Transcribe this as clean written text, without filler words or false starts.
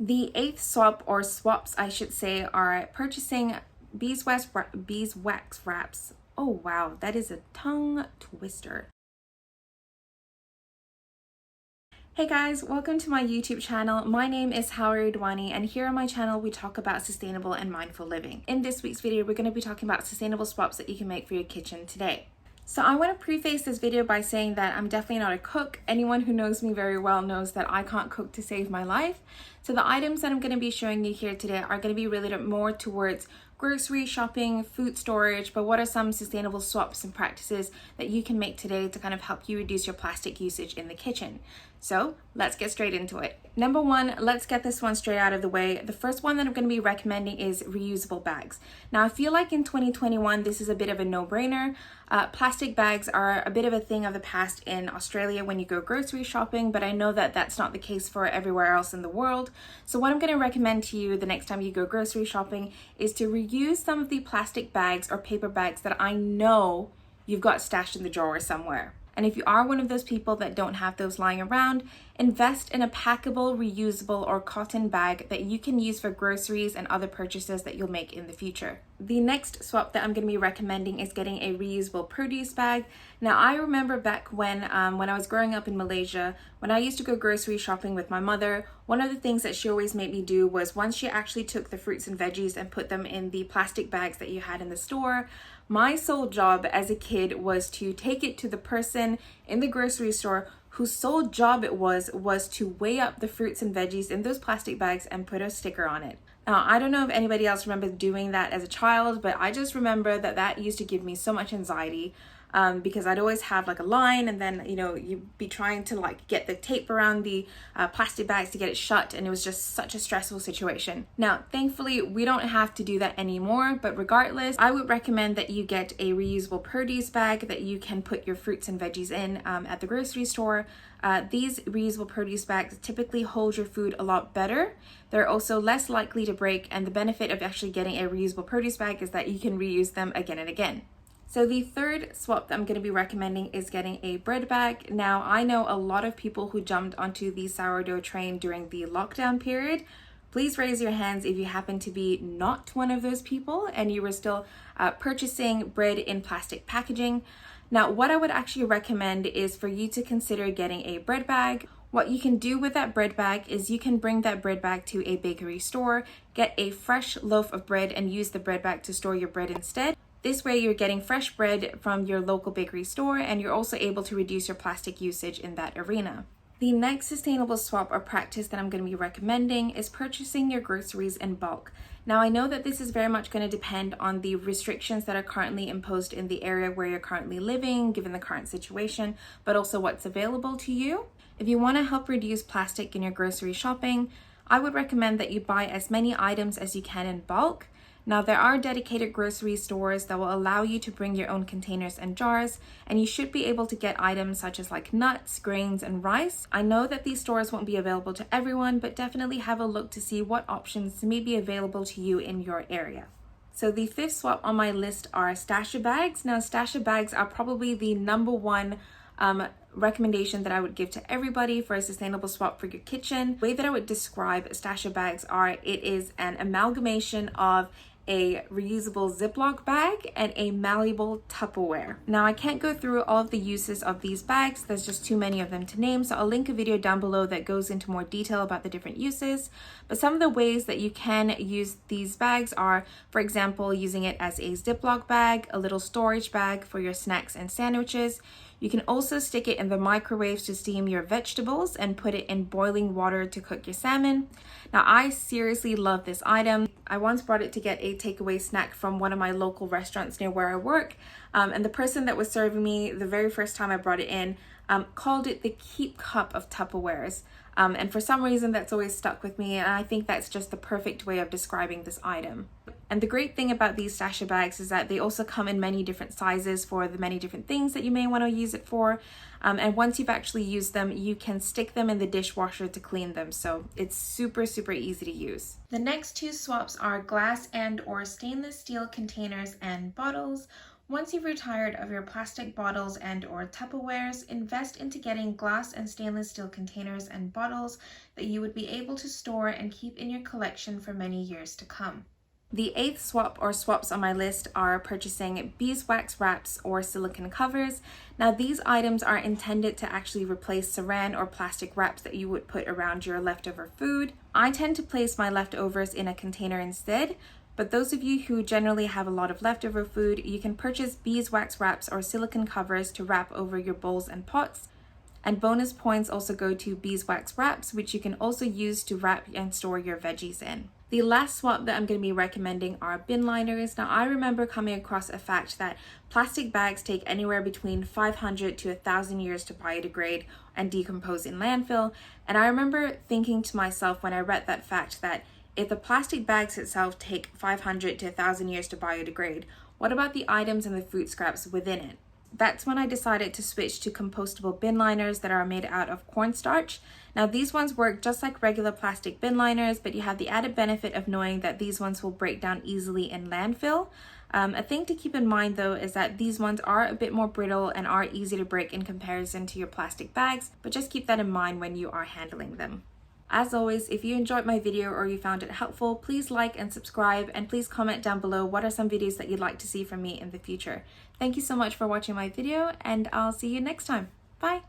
The eighth swap, or swaps I should say, are purchasing beeswax wraps. Oh wow, that is a tongue twister. Hey guys, welcome to my YouTube channel. My name is Hawa Ridhwani, and here on my channel we talk about sustainable and mindful living. In this week's video, we're going to be talking about sustainable swaps that you can make for your kitchen today. So I want to preface this video by saying that I'm definitely not a cook. Anyone who knows me very well knows that I can't cook to save my life. So the items that I'm going to be showing you here today are going to be related more towards grocery shopping, food storage, but what are some sustainable swaps and practices that you can make today to kind of help you reduce your plastic usage in the kitchen. So let's get straight into it. Number one, let's get this one straight out of the way. The first one that I'm going to be recommending is reusable bags. Now I feel like in 2021, this is a bit of a no-brainer. Plastic bags are a bit of a thing of the past in Australia when you go grocery shopping, but I know that that's not the case for everywhere else in the world. So what I'm going to recommend to you the next time you go grocery shopping is to reuse some of the plastic bags or paper bags that I know you've got stashed in the drawer somewhere. And if you are one of those people that don't have those lying around, invest in a packable, reusable, or cotton bag that you can use for groceries and other purchases that you'll make in the future. The next swap that I'm going to be recommending is getting a reusable produce bag. Now, I remember back when I was growing up in Malaysia, when I used to go grocery shopping with my mother, one of the things that she always made me do was once she actually took the fruits and veggies and put them in the plastic bags that you had in the store, my sole job as a kid was to take it to the person in the grocery store whose sole job it was to weigh up the fruits and veggies in those plastic bags and put a sticker on it. Now, I don't know if anybody else remembers doing that as a child, but I just remember that used to give me so much anxiety. Because I'd always have like a line, and then you'd be trying to like get the tape around the plastic bags to get it shut, and it was just such a stressful situation. Now thankfully we don't have to do that anymore, but regardless, I would recommend that you get a reusable produce bag that you can put your fruits and veggies in at the grocery store. These reusable produce bags typically hold your food a lot better. They're also less likely to break, and the benefit of actually getting a reusable produce bag is that you can reuse them again and again. So the third swap that I'm going to be recommending is getting a bread bag. Now, I know a lot of people who jumped onto the sourdough train during the lockdown period. Please raise your hands if you happen to be not one of those people and you were still purchasing bread in plastic packaging. Now, what I would actually recommend is for you to consider getting a bread bag. What you can do with that bread bag is you can bring that bread bag to a bakery store, get a fresh loaf of bread and use the bread bag to store your bread instead. This way you're getting fresh bread from your local bakery store, and you're also able to reduce your plastic usage in that arena. The next sustainable swap or practice that I'm going to be recommending is purchasing your groceries in bulk. Now, I know that this is very much going to depend on the restrictions that are currently imposed in the area where you're currently living, given the current situation, but also what's available to you. If you want to help reduce plastic in your grocery shopping, I would recommend that you buy as many items as you can in bulk. Now, there are dedicated grocery stores that will allow you to bring your own containers and jars, and you should be able to get items such as like nuts, grains, and rice. I know that these stores won't be available to everyone, but definitely have a look to see what options may be available to you in your area. So the fifth swap on my list are stasher bags. Now, stasher bags are probably the number one recommendation that I would give to everybody for a sustainable swap for your kitchen. The way that I would describe stasher bags are, it is an amalgamation of a reusable Ziploc bag and a malleable Tupperware. Now, I can't go through all of the uses of these bags. There's just too many of them to name. So I'll link a video down below that goes into more detail about the different uses. But some of the ways that you can use these bags are, for example, using it as a Ziploc bag, a little storage bag for your snacks and sandwiches. You can also stick it in the microwave to steam your vegetables and put it in boiling water to cook your salmon. Now, I seriously love this item. I once brought it to get a takeaway snack from one of my local restaurants near where I work. And the person that was serving me the very first time I brought it in called it the keep cup of Tupperwares. And for some reason, that's always stuck with me. And I think that's just the perfect way of describing this item. And the great thing about these stasher bags is that they also come in many different sizes for the many different things that you may want to use it for. And once you've actually used them, you can stick them in the dishwasher to clean them. So it's super, super easy to use. The next two swaps are glass and or stainless steel containers and bottles. Once you've retired of your plastic bottles and or Tupperwares, invest into getting glass and stainless steel containers and bottles that you would be able to store and keep in your collection for many years to come. The 8th swap or swaps on my list are purchasing beeswax wraps or silicone covers. Now these items are intended to actually replace saran or plastic wraps that you would put around your leftover food. I tend to place my leftovers in a container instead, but those of you who generally have a lot of leftover food, you can purchase beeswax wraps or silicone covers to wrap over your bowls and pots. And bonus points also go to beeswax wraps, which you can also use to wrap and store your veggies in. The last swap that I'm going to be recommending are bin liners. Now I remember coming across a fact that plastic bags take anywhere between 500 to 1,000 years to biodegrade and decompose in landfill. And I remember thinking to myself when I read that fact that if the plastic bags itself take 500 to 1,000 years to biodegrade, what about the items and the food scraps within it? That's when I decided to switch to compostable bin liners that are made out of cornstarch. Now these ones work just like regular plastic bin liners, but you have the added benefit of knowing that these ones will break down easily in landfill. A thing to keep in mind though is that these ones are a bit more brittle and are easy to break in comparison to your plastic bags, but just keep that in mind when you are handling them. As always, if you enjoyed my video or you found it helpful, please like and subscribe, and please comment down below what are some videos that you'd like to see from me in the future. Thank you so much for watching my video, and I'll see you next time. Bye!